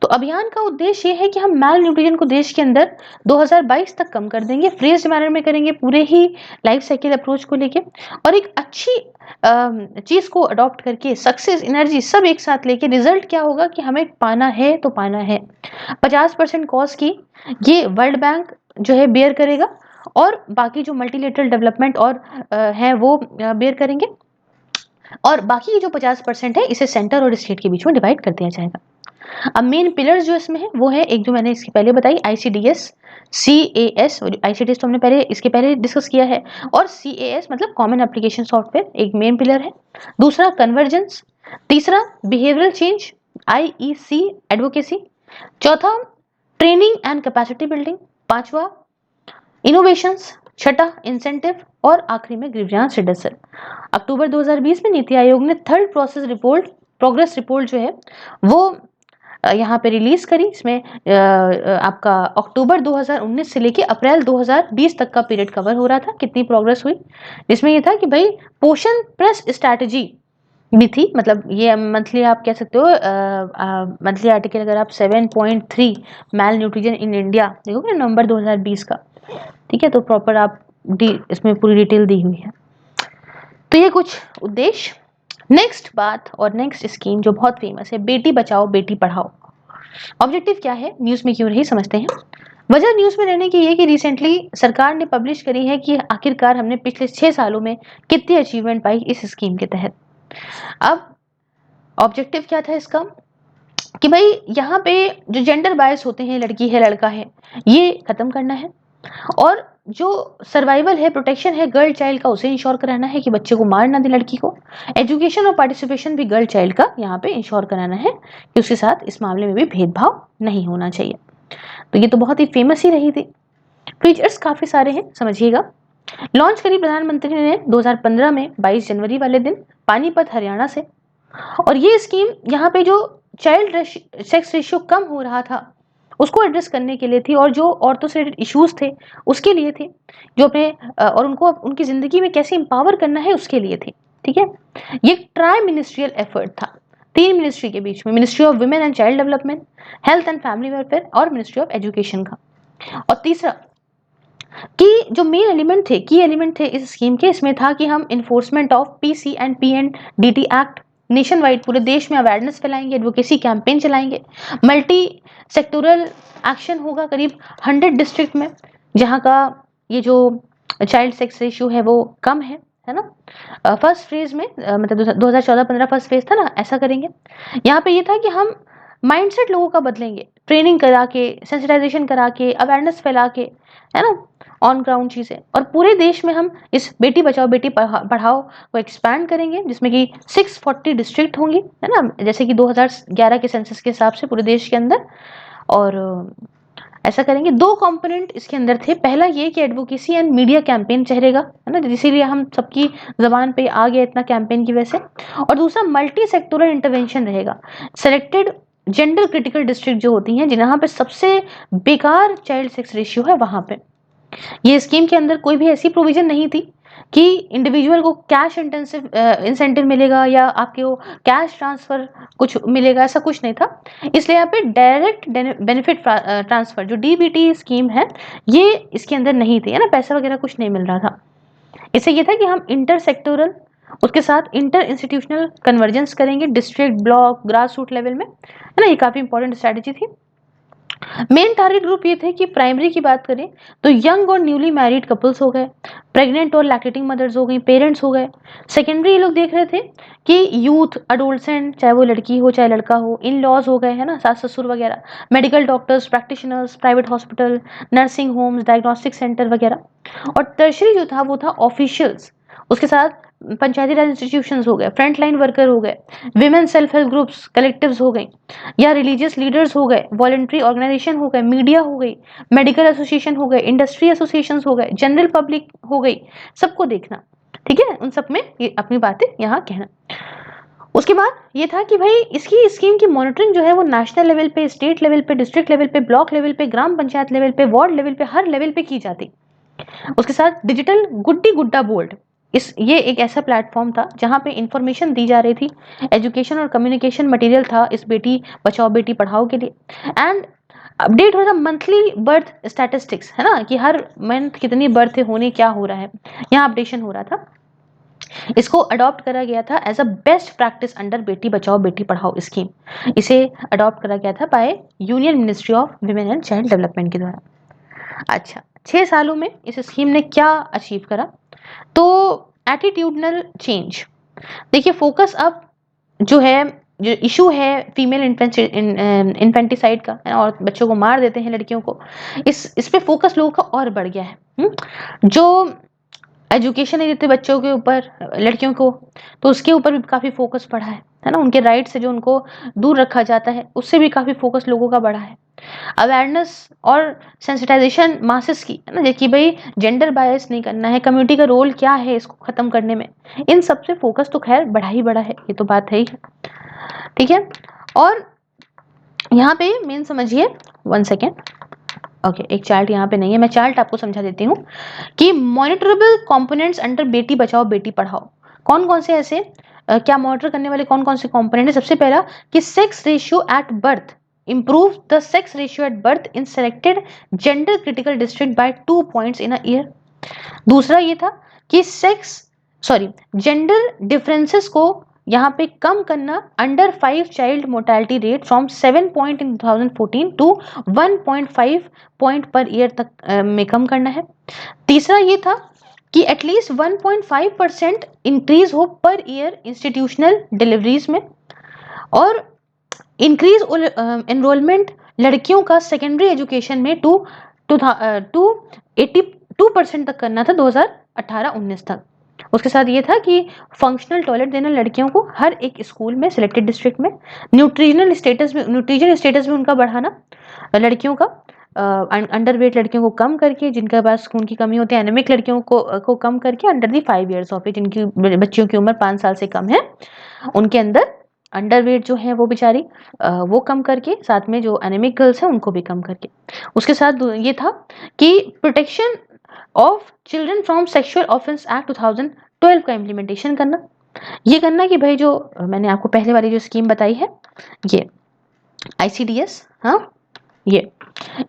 तो अभियान का उद्देश्य ये है कि हम मैल न्यूट्रिशन को देश के अंदर 2022 तक कम कर देंगे, फ्रेज्ड मैनर में करेंगे पूरे ही लाइफ साइकिल अप्रोच को लेके, और एक अच्छी चीज को अडॉप्ट करके सक्सेस एनर्जी सब एक साथ लेके रिजल्ट क्या होगा कि हमें पाना है तो पाना है। 50% कॉस्ट की ये वर्ल्ड बैंक जो है बेयर करेगा और बाकी जो मल्टीलेटरल डेवलपमेंट और है वो बेयर करेंगे, और बाकी जो 50% है इसे सेंटर और स्टेट के बीच में डिवाइड कर दिया जाएगा। अब मेन पिलर्स जो इसमें है वो है, एक जो मैंने इसके पहले बताई ICDS, CAS, ICDS तो हमने इसके पहले डिस्कस किया है, और CAS मतलब कॉमन एप्लीकेशन सॉफ्टवेयर एक मेन पिलर है। दूसरा कन्वर्जेंस, तीसरा बिहेवियरल चेंज IEC एडवोकेसी, चौथा ट्रेनिंग एंड कैपेसिटी बिल्डिंग, पांचवा इनोवेशंस, छठा इंसेंटिव, और आखिरी में ग्रीवियंस रिडर्सल। अक्टूबर 2020 में नीति आयोग ने थर्ड प्रोग्रेस रिपोर्ट जो है वो यहाँ पे रिलीज करी। इसमें आपका अक्टूबर 2019 से लेके अप्रैल 2020 तक का पीरियड कवर हो रहा था, कितनी प्रोग्रेस हुई, जिसमें ये था कि भाई पोषण प्लस स्ट्रैटेजी भी थी, मतलब ये मंथली आप कह सकते हो, मंथली आर्टिकल अगर आप 7.3 मैल न्यूट्रिशन इन इंडिया देखोगे नवंबर 2020 का, ठीक है, तो प्रॉपर आप इसमें पूरी डिटेल दी हुई है। तो ये कुछ उद्देश्य। नेक्स्ट बात और नेक्स्ट स्कीम जो बहुत फेमस है, बेटी बचाओ बेटी पढ़ाओ। ऑब्जेक्टिव क्या है, न्यूज में क्यों रही समझते हैं। वजह न्यूज में रहने की ये कि रिसेंटली सरकार ने पब्लिश करी है कि आखिरकार हमने पिछले 6 सालों में कितनी अचीवमेंट पाई इस स्कीम के तहत। अब ऑब्जेक्टिव क्या था इसका कि भाई यहाँ पे जो जेंडर बायस होते हैं, लड़की है लड़का है, ये खत्म करना है, और जो सर्वाइवल है, प्रोटेक्शन है गर्ल चाइल्ड का, उसे इंश्योर कराना है कि बच्चे को मार ना दे लड़की को। एजुकेशन और पार्टिसिपेशन भी गर्ल चाइल्ड का यहाँ पे इंश्योर कराना है कि उसके साथ इस मामले में भी भेदभाव नहीं होना चाहिए। तो ये तो बहुत ही फेमस ही रही थी। फीचर्स काफी सारे हैं, समझिएगा। लॉन्च करी प्रधानमंत्री ने 2015 में 22 जनवरी वाले दिन पानीपत हरियाणा से, और ये स्कीम यहाँ पे जो चाइल्ड सेक्स रेशियो कम हो रहा था उसको एड्रेस करने के लिए थी, और जो औरतों से रिलेटेड इश्यूज थे उसके लिए थे, जो अपने और उनको उनकी जिंदगी में कैसे एम्पावर करना है उसके लिए थी। ठीक है, ये ट्राई मिनिस्ट्रियल एफर्ट था 3 मिनिस्ट्री के बीच में, ministry of women and child development, health and family welfare और मिनिस्ट्री ऑफ एजुकेशन का। और तीसरा कि जो मेन एलिमेंट थे, की एलिमेंट थे इस स्कीम के, इसमें था कि हम enforcement of PC and PNDT act nation wide पूरे देश में अवेयरनेस फैलाएंगे, एडवोकेसी कैंपेन चलाएंगे, मल्टी सेक्टोरल एक्शन होगा करीब 100 डिस्ट्रिक्ट में, जहां का ये जो चाइल्ड सेक्स रेशियो है वो कम है ना। फर्स्ट फेज में मतलब 2014-15 फर्स्ट फेज था ना, ऐसा करेंगे। यहाँ पे ये था कि हम माइंडसेट लोगों का बदलेंगे, ट्रेनिंग करा के, सेंसिटाइजेशन करा के, अवेयरनेस फैला के, है ना, ऑन ग्राउंड चीजें, और पूरे देश में हम इस बेटी बचाओ बेटी पढ़ाओ को एक्सपैंड करेंगे, जिसमें कि 640 डिस्ट्रिक्ट होंगी, है ना, जैसे कि 2011 के सेंसस के हिसाब से पूरे देश के अंदर। और ऐसा करेंगे। 2 कंपोनेंट इसके अंदर थे, पहला ये कि एडवोकेसी एंड मीडिया कैंपेन चलेगा, है ना, इसीलिए हम सबकी जबान पे आ गया इतना कैंपेन की वजह से। और दूसरा मल्टी सेक्टोरल इंटरवेंशन रहेगा, सेलेक्टेड जेंडर क्रिटिकल डिस्ट्रिक्ट जो होती हैं, जहां पे सबसे बेकार चाइल्ड सेक्स रेशियो है, वहां पे ये स्कीम के अंदर कोई भी ऐसी प्रोविजन नहीं थी कि इंडिविजुअल को कैश इंसेंटिव मिलेगा या आपको कैश ट्रांसफर कुछ मिलेगा, ऐसा कुछ नहीं था। इसलिए यहाँ पे डायरेक्ट बेनिफिट ट्रांसफर जो DBT स्कीम है ये इसके अंदर नहीं थी, है ना, पैसा वगैरह कुछ नहीं मिल रहा था। इससे ये था कि हम इंटर सेक्टोरल, उसके साथ इंटर इंस्टीट्यूशनल कन्वर्जेंस करेंगे district, block, grass root level में, है ना, ये काफी इंपॉर्टेंट स्ट्रेटेजी थी। मेन टारगेट ग्रुप ये थे कि प्राइमरी की बात करें तो यंग और न्यूली मैरिड कपल्स हो गए, प्रेग्नेंट और लैक्टेटिंग मदर्स हो गई, पेरेंट्स हो गए। सेकेंडरी ये लोग देख रहे थे कि यूथ, अडोलसेंट, चाहे वो लड़की हो चाहे लड़का हो, इन लॉज हो गए, है ना, सास ससुर वगैरह, medical doctors, practitioners, private hospital, nursing homes, diagnostic centre वगैरह। और टर्शरी जो था वो था ऑफिशियल्स, उसके साथ पंचायती राज इंस्टीट्यूशंस हो गए, फ्रंट लाइन वर्कर हो गए, women self help groups, collectives हो गई, या रिलीजियस लीडर्स हो गए, वॉलंटरी ऑर्गेनाइजेशन हो गए, मीडिया हो गई, मेडिकल एसोसिएशन हो गए, इंडस्ट्री एसोसिएशन हो गए, जनरल पब्लिक हो गई, सबको देखना। ठीक है, उन सब में ये अपनी बातें यहाँ कहना। उसके बाद ये था कि भाई इसकी स्कीम की मॉनिटरिंग जो है वो नेशनल लेवल पे, स्टेट लेवल पे, डिस्ट्रिक्ट लेवल पे, ब्लॉक लेवल पे, ग्राम पंचायत लेवल पे, वार्ड लेवल पे, हर लेवल पे की जाती। उसके साथ डिजिटल गुड्डी गुड्डा बोर्ड, ये एक ऐसा प्लेटफॉर्म था जहां पे इंफॉर्मेशन दी जा रही थी, एजुकेशन और कम्युनिकेशन मटेरियल था इस बेटी बचाओ बेटी पढ़ाओ के लिए, एंड अपडेट हो रहा था मंथली बर्थ स्टैटिस्टिक्स, है ना, कि हर मंथ कितनी बर्थ होने क्या हो रहा है, यहाँ अपडेशन हो रहा था। इसको अडॉप्ट करा गया था as a best practice under Beti Bachao Beti Padhao scheme. इसे अडॉप्ट करा गया था by union ministry of women and child development के द्वारा। अच्छा, 6 सालों में इस स्कीम ने क्या अचीव करा, तो एटीट्यूडनल चेंज। देखिए फोकस अब जो है जो इशू है फीमेल इन्फेंटिसाइड का, और बच्चों को मार देते हैं लड़कियों को, इस पे फोकस लोगों का और बढ़ गया है। जो एजुकेशन नहीं देते बच्चों के ऊपर, लड़कियों को, तो उसके ऊपर भी काफ़ी फोकस बढ़ा है ना। उनके राइट से जो उनको दूर रखा जाता है उससे भी काफ़ी फोकस लोगों का बढ़ा है। अवेयरनेस और सेंसिटाइजेशन मासेस की, है ना, कि भाई जेंडर बायस नहीं करना है, कम्युनिटी का रोल क्या है इसको ख़त्म करने में, इन सब से फोकस तो खैर बढ़ा ही बढ़ा है, ये तो बात है ही, ठीक है। और यहाँ पे मेन समझिए, 1 सेकेंड, ओके, एक चार्ट यहाँ पे नहीं है, मैं चार्ट आपको समझा देती हूँ कि monitorable components under Beti Bachao Beti Padhao कौन कौन से ऐसे क्या मॉनिटर करने वाले कौन कौन से कंपोनेंट है। सबसे पहला कि sex ratio at birth, improve the sex ratio at birth in selected gender critical district by 2 points in a year। दूसरा ये था कि जेंडर डिफरेंसेस को यहाँ पे कम करना, under 5 child mortality rate from 7 point in 2014 to 1.5 point per year तक में कम करना है। तीसरा ये था कि एटलीस्ट 1.5% इंक्रीज हो पर ईयर इंस्टीट्यूशनल डिलीवरीज में, और इंक्रीज एनरोलमेंट लड़कियों का सेकेंडरी एजुकेशन में टू 82% तक करना था 2018-19 तक। उसके साथ ये था कि फंक्शनल टॉयलेट देना लड़कियों को हर एक स्कूल में सिलेक्टेड डिस्ट्रिक्ट में, न्यूट्रिशन स्टेटस में उनका बढ़ाना, लड़कियों का अंडर वेट लड़कियों को कम करके, जिनके पास खून की कमी होती है, एनेमिक लड़कियों को कम करके, under the 5 years of age, जिनकी बच्चियों की उम्र 5 साल से कम है, उनके अंदर अंडरवेट जो है वो बेचारी वो कम करके, साथ में जो एनेमिक गर्ल्स हैं उनको भी कम करके। उसके साथ ये था कि protection of children from sexual offence act 2012 का इम्प्लीमेंटेशन करना। ये करना कि भाई जो मैंने आपको पहले वाली जो स्कीम बताई है, ये ICDS, हाँ, ये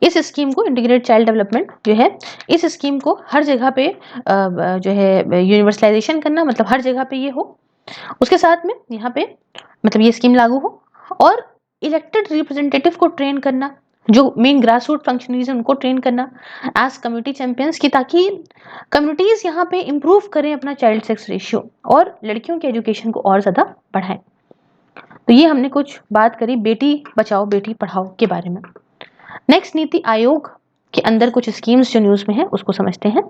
इस स्कीम को, इंटीग्रेटेड चाइल्ड डेवलपमेंट जो है, इस स्कीम को हर जगह पे जो है यूनिवर्सलाइजेशन करना, मतलब हर जगह पे ये हो। उसके साथ में यहाँ पे मतलब ये स्कीम लागू हो, और इलेक्टेड रिप्रेजेंटेटिव को ट्रेन करना, जो मेन ग्रास रूट फंक्शनरीज है उनको ट्रेन करना एज कम्युनिटी चैंपियंस की, ताकि कम्युनिटीज यहाँ पे इम्प्रूव करें अपना चाइल्ड सेक्स रेशियो और लड़कियों के एजुकेशन को और ज़्यादा बढ़ाएं। तो ये हमने कुछ बात करी बेटी बचाओ बेटी पढ़ाओ के बारे में। नेक्स्ट, नीति आयोग के अंदर कुछ स्कीम्स जो न्यूज़ में है उसको समझते हैं।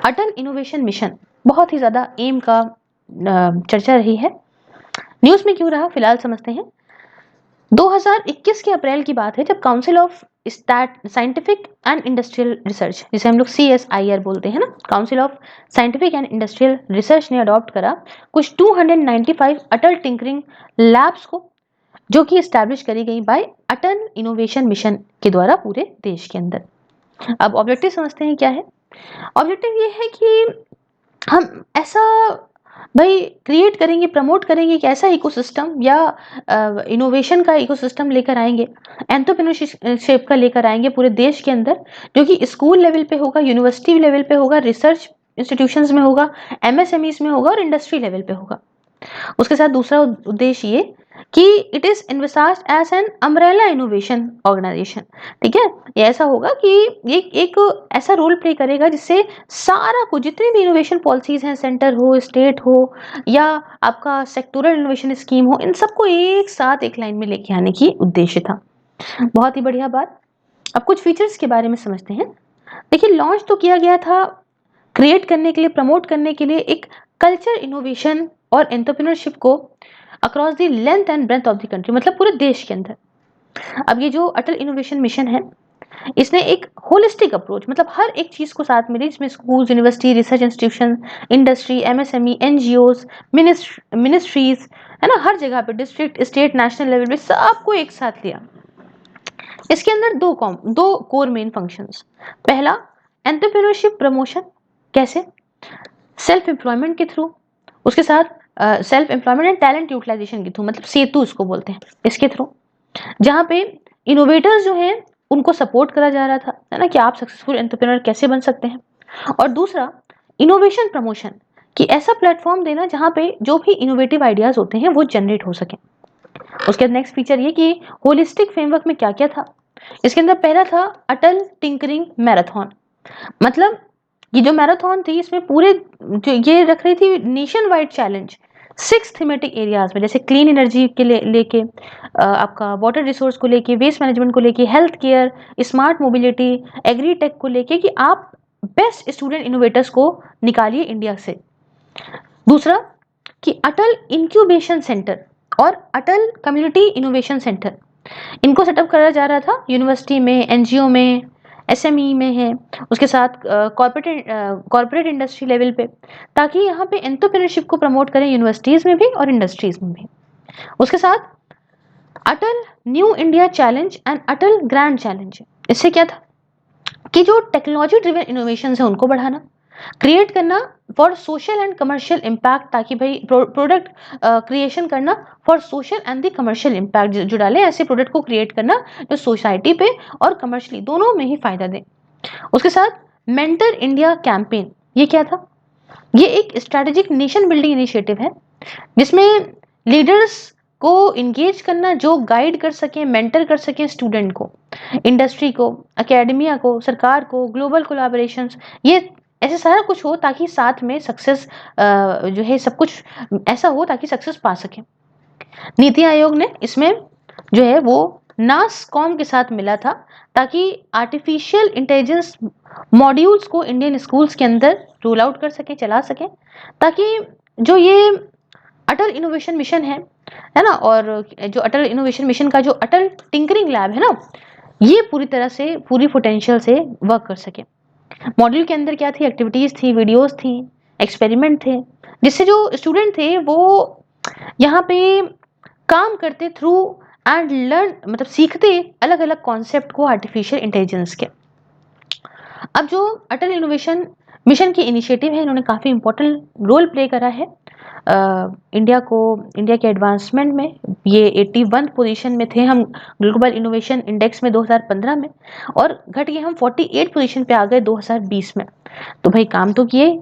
अटल इनोवेशन मिशन बहुत ही ज़्यादा एम का चर्चा रही है, न्यूज़ में क्यों रहा फिलहाल समझते हैं। 2021 के अप्रैल की बात है जब council of scientific and industrial research, जिसे हम लोग CSIR बोलते हैं ना, council of scientific and industrial research ने अडॉप्ट करा कुछ 295 अटल टिंकरिंग लैब्स को, जो कि एस्टैब्लिश करी गई बाय अटल इनोवेशन मिशन के द्वारा पूरे देश के अंदर। अब ऑब्जेक्टिव समझते हैं क्या है। ऑब्जेक्टिव ये है कि हम ऐसा भाई क्रिएट करेंगे, प्रमोट करेंगे कि ऐसा इकोसिस्टम या इनोवेशन का इकोसिस्टम लेकर आएंगे, एंटरप्रेन्योरशिप का लेकर आएंगे पूरे देश के अंदर, जो कि स्कूल लेवल पे होगा, यूनिवर्सिटी लेवल पे होगा, रिसर्च इंस्टीट्यूशंस में होगा, MSMEs में होगा और इंडस्ट्री लेवल पे होगा। उसके साथ दूसरा उद्देश्य ये कि it is envisaged as an umbrella innovation organisation, ठीक है। ये ऐसा होगा कि ये एक ऐसा रोल प्ले करेगा जिससे सारा कुछ, जितनी भी इनोवेशन पॉलिसीज हैं, सेंटर हो, स्टेट हो, या आपका सेक्टोरल इनोवेशन स्कीम हो, इन सबको एक साथ एक लाइन में लेके आने की उद्देश्य था। बहुत ही बढ़िया बात। अब कुछ फीचर्स के बारे में समझते हैं। देखिए, लॉन्च तो किया गया था क्रिएट करने के लिए, प्रमोट करने के लिए एक कल्चर इनोवेशन और एंटरप्रेन्योरशिप को across the length and breadth of the country, मतलब पूरे देश के अंदर। अब ये जो अटल इनोवेशन मिशन है, इसने एक होलिस्टिक अप्रोच, मतलब हर एक चीज को साथ मिले, जिसमें school, university, research institution, industry, MSME, NGOs, ministries, है ना, हर जगह पे, डिस्ट्रिक्ट, स्टेट, नेशनल लेवल पे सबको एक साथ लिया। इसके अंदर दो कोर मेन फंक्शंस। पहला, एंटरप्रेन्योरशिप प्रमोशन, कैसे? सेल्फ एम्प्लॉयमेंट के थ्रू, उसके साथ self employment and talent utilisation के थ्रू, मतलब सेतु इसको बोलते हैं, इसके थ्रू, जहाँ पे इनोवेटर्स जो हैं उनको सपोर्ट करा जा रहा था, है ना, कि आप सक्सेसफुल एंटरप्रेन्योर कैसे बन सकते हैं। और दूसरा, इनोवेशन प्रमोशन, कि ऐसा प्लेटफॉर्म देना जहाँ पे जो भी इनोवेटिव आइडियाज होते हैं वो जनरेट हो सके। उसके बाद नेक्स्ट फीचर ये कि होलिस्टिक फ्रेमवर्क में क्या क्या था। इसके अंदर पहला था अटल टिंकरिंग मैराथन, मतलब ये जो मैराथन थी इसमें पूरे जो ये रख रही थी nation wide challenge, 6 thematic areas में, जैसे क्लीन एनर्जी के लेके आपका वाटर रिसोर्स को लेके, वेस्ट मैनेजमेंट को लेके, health care, smart mobility, agri tech को लेके, कि आप बेस्ट स्टूडेंट इनोवेटर्स को निकालिए इंडिया से। दूसरा कि अटल इंक्यूबेशन सेंटर और अटल कम्युनिटी इनोवेशन सेंटर, इनको सेटअप करा जा रहा था यूनिवर्सिटी में, एनजीओ में, एसएमई में है, उसके साथ कॉर्पोरेट इंडस्ट्री लेवल पे, ताकि यहाँ पे एंटरप्रेन्योरशिप को प्रमोट करें यूनिवर्सिटीज में भी और इंडस्ट्रीज में भी। उसके साथ Atal new India challenge and Atal grand challenge, इससे क्या था कि जो टेक्नोलॉजी ड्रिवन इनोवेशन है उनको बढ़ाना, क्रिएट करना for social and commercial impact, ताकि भाई प्रोडक्ट क्रिएशन करना for social and the commercial impact, जो डाले ऐसे प्रोडक्ट को क्रिएट करना जो सोसाइटी पे और कमर्शियली दोनों में ही फायदा दे। उसके साथ मेंटर इंडिया कैंपेन, ये क्या था, ये एक स्ट्रेटेजिक नेशन बिल्डिंग इनिशिएटिव है जिसमें लीडर्स को इंगेज करना, जो गाइड कर सकें, मेंटर कर सकें स्टूडेंट को, इंडस्ट्री को, एकेडमिया को, सरकार को, ग्लोबल कोलैबोरेशंस, ये ऐसे सारा कुछ हो ताकि साथ में सक्सेस जो है सब कुछ ऐसा हो ताकि सक्सेस पा सके। नीति आयोग ने इसमें जो है वो नासकॉम के साथ मिला था ताकि आर्टिफिशियल इंटेलिजेंस मॉड्यूल्स को इंडियन स्कूल्स के अंदर रोल आउट कर सके, चला सके, ताकि जो ये अटल इनोवेशन मिशन है ना, और जो अटल इनोवेशन मिशन का जो अटल टिंकरिंग लैब है ना, ये पूरी तरह से पूरी पोटेंशियल से वर्क कर सके। मॉड्यूल के अंदर क्या थी, एक्टिविटीज थी, वीडियोस थी, एक्सपेरिमेंट थे, जिससे जो स्टूडेंट थे वो यहाँ पे काम करते थ्रू एंड लर्न, मतलब सीखते अलग अलग कॉन्सेप्ट को आर्टिफिशियल इंटेलिजेंस के। अब जो अटल इनोवेशन मिशन की इनिशिएटिव है, इन्होंने काफ़ी इंपॉर्टेंट रोल प्ले करा है इंडिया के एडवांसमेंट में। ये 81 पोजीशन में थे हम ग्लोबल इनोवेशन इंडेक्स में 2015 में, और घट के हम 48 पोजीशन पे आ गए 2020 में। तो भाई काम तो किए।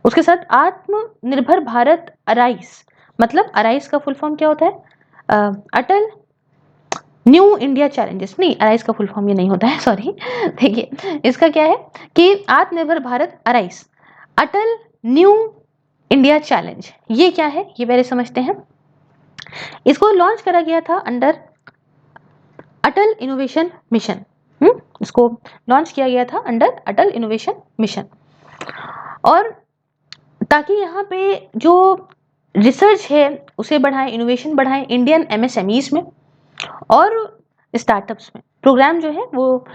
उसके साथ आत्मनिर्भर भारत अराइज, मतलब अराइज का फुल फॉर्म क्या होता है, अटल न्यू इंडिया चैलेंजेस, नहीं अराइज का फुल फॉर्म ये नहीं होता है, सॉरी। देखिए इसका क्या है कि आत्मनिर्भर भारत अराइज अटल न्यू इंडिया चैलेंज, ये क्या है ये पहले समझते हैं। इसको लॉन्च करा गया था अंडर अटल इनोवेशन मिशन। इसको लॉन्च किया गया था अंडर अटल इनोवेशन मिशन, और ताकि यहाँ पे जो रिसर्च है उसे बढ़ाएं, इनोवेशन बढ़ाएं इंडियन एमएसएमईज में और स्टार्टअप्स में। प्रोग्राम जो है वो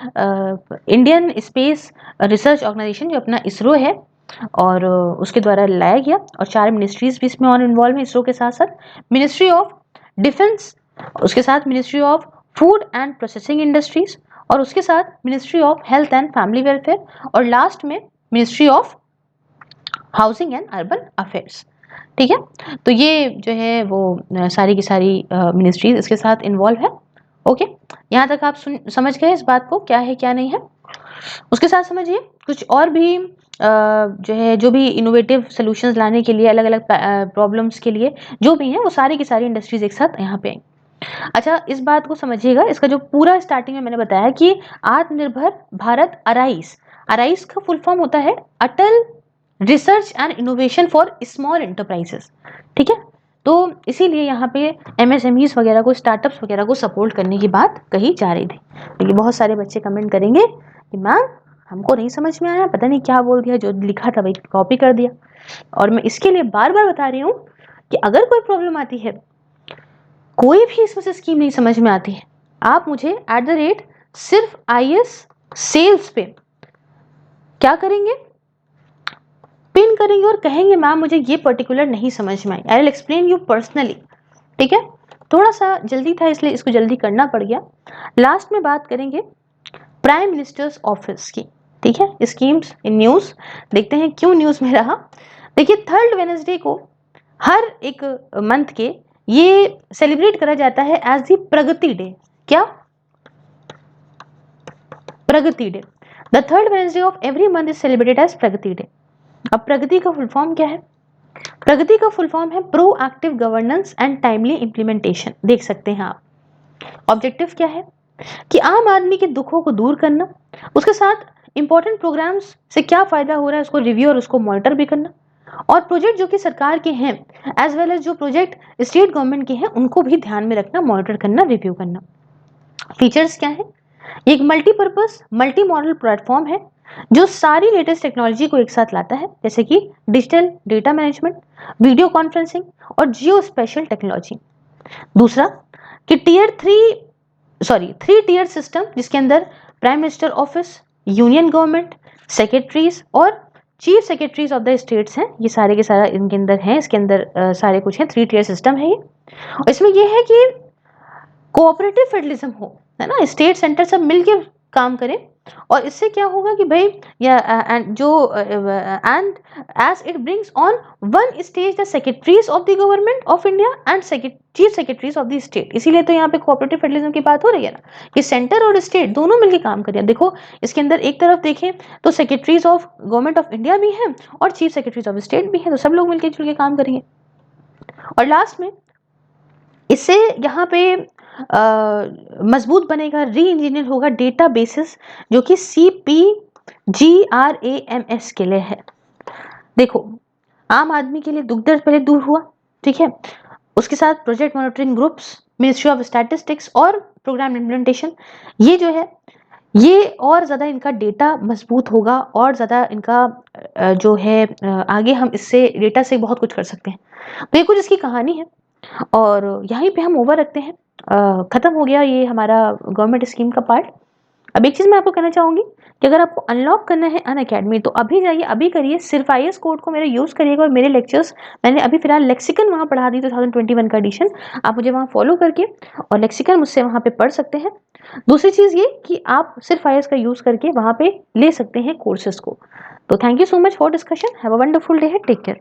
इंडियन स्पेस रिसर्च ऑर्गेनाइजेशन जो अपना इसरो है, और उसके द्वारा लाया गया, और 4 मिनिस्ट्रीज भी इसमें और इन्वॉल्व है इसरो के साथ साथ, मिनिस्ट्री ऑफ डिफेंस, उसके साथ ministry of food and processing industries, और उसके साथ ministry of health and family welfare, और लास्ट में ministry of housing and urban affairs. ठीक है, तो ये जो है वो सारी की सारी मिनिस्ट्रीज इसके साथ इन्वॉल्व है। ओके, यहाँ तक आप समझ गए इस बात को, क्या है क्या नहीं है। उसके साथ समझिए कुछ और भी जो है, जो भी इनोवेटिव सॉल्यूशंस लाने के लिए, अलग अलग प्रॉब्लम्स के लिए जो भी हैं, वो सारी की सारी इंडस्ट्रीज एक साथ यहाँ पे आई। अच्छा, इस बात को समझिएगा, इसका जो पूरा स्टार्टिंग में मैंने बताया कि आत्मनिर्भर भारत अराइज, अराइज का फुल फॉर्म होता है Atal research and innovation for small enterprises. ठीक है, तो इसीलिए यहाँ पे एमएसएमईज वगैरह को, स्टार्टअप्स वगैरह को सपोर्ट करने की बात कही जा रही थी। लेकिन बहुत सारे बच्चे कमेंट करेंगे कि मैम हमको नहीं समझ में आया, पता नहीं क्या बोल दिया, जो लिखा था वही कॉपी कर दिया। और मैं इसके लिए बार बार बता रही हूँ कि अगर कोई प्रॉब्लम आती है, कोई भी इसमें से स्कीम नहीं समझ में आती है, आप मुझे सिर्फ IAS सेल्स पे क्या करेंगे, पिन करेंगे और कहेंगे मैम मुझे ये पर्टिकुलर नहीं समझ में आई, I will explain you personally. ठीक है, थोड़ा सा जल्दी था इसलिए इसको जल्दी करना पड़ गया। लास्ट में बात करेंगे प्राइम मिनिस्टर्स ऑफिस की। ठीक है, स्कीम्स इन न्यूज, देखते हैं क्यों न्यूज में रहा। देखिए 3rd वेडनेसडे को हर एक मंथ के ये सेलिब्रेट करा जाता है एज दी प्रगति डे। क्या? Pragati day. The 3rd Wednesday of every month is celebrated as Pragati day. अब प्रगति का फुल फॉर्म क्या है? प्रगति का फुल फॉर्म है proactive governance and timely implementation. देख सकते हैं आप। ऑब्जेक्टिव क्या है कि आम आदमी के दुखों को दूर करना, उसके साथ इंपॉर्टेंट प्रोग्राम्स से क्या फायदा हो रहा है उसको रिव्यू और उसको मॉनिटर भी करना, और प्रोजेक्ट जो कि सरकार के हैं एज वेल एज जो प्रोजेक्ट स्टेट गवर्नमेंट के हैं उनको भी ध्यान में रखना, मॉनिटर करना, रिव्यू करना। फीचर्स क्या है? एक मल्टीपर्पज मल्टी मॉडल प्लेटफॉर्म है जो सारी लेटेस्ट टेक्नोलॉजी को एक साथ लाता है, जैसे कि digital data management, video conferencing और जियो स्पेशल टेक्नोलॉजी। दूसरा कि थ्री टीयर सिस्टम, जिसके अंदर prime minister office, union government, secretaries और chief secretaries of the states हैं, ये सारे के सारा इनके अंदर हैं, इसके अंदर सारे कुछ हैं, 3 टीयर सिस्टम है ये। और इसमें ये है कि कोऑपरेटिव फेडरलिज्म हो, है ना, स्टेट सेंटर सब मिलके काम करें। और इससे क्या होगा कि भाई या and as it brings on one stage the secretaries of the government of India and chief secretaries of the state. इसीलिए तो यहाँ पे कोऑपरेटिव फेडरलिज्म की बात हो रही है ना, कि सेंटर और स्टेट दोनों मिलके काम करें। देखो इसके अंदर एक तरफ देखें तो secretaries of government of India भी हैं और चीफ सेक्रेटरीज ऑफ स्टेट भी हैं, तो सब लोग मिलके जुल के काम करेंगे। और लास्ट में इससे यहाँ पे मजबूत बनेगा, री इंजीनियर होगा डेटा बेसिस, जो कि CPGRAMS के लिए है। देखो आम आदमी के लिए दुख दर्द पहले दूर हुआ, ठीक है, उसके साथ project monitoring groups, ministry of statistics और प्रोग्राम इम्प्लीमेंटेशन, ये जो है ये और ज़्यादा इनका डेटा मजबूत होगा और ज़्यादा इनका जो है आगे हम इससे डेटा से बहुत कुछ कर सकते हैं। तो ये कुछ इसकी कहानी है और यहीं पे हम ओवर रखते हैं। ख़त्म हो गया ये हमारा गवर्नमेंट स्कीम का पार्ट। अब एक चीज़ मैं आपको कहना चाहूँगी कि अगर आपको अनलॉक करना है अनअकैडमी तो अभी जाइए, अभी करिए, सिर्फ IAS कोड को मेरे यूज़ करिएगा। और मेरे लेक्चर्स मैंने अभी फिलहाल लेक्सिकन वहाँ पढ़ा दी 2021 का एडिशन, आप मुझे वहाँ फॉलो करके और लेक्सिकन मुझसे वहाँ पे पढ़ सकते हैं। दूसरी चीज़ ये कि आप सिर्फ IAS का यूज़ करके वहाँ पे ले सकते हैं कोर्सेज को। तो thank you so much for discussion, have a wonderful day, take care.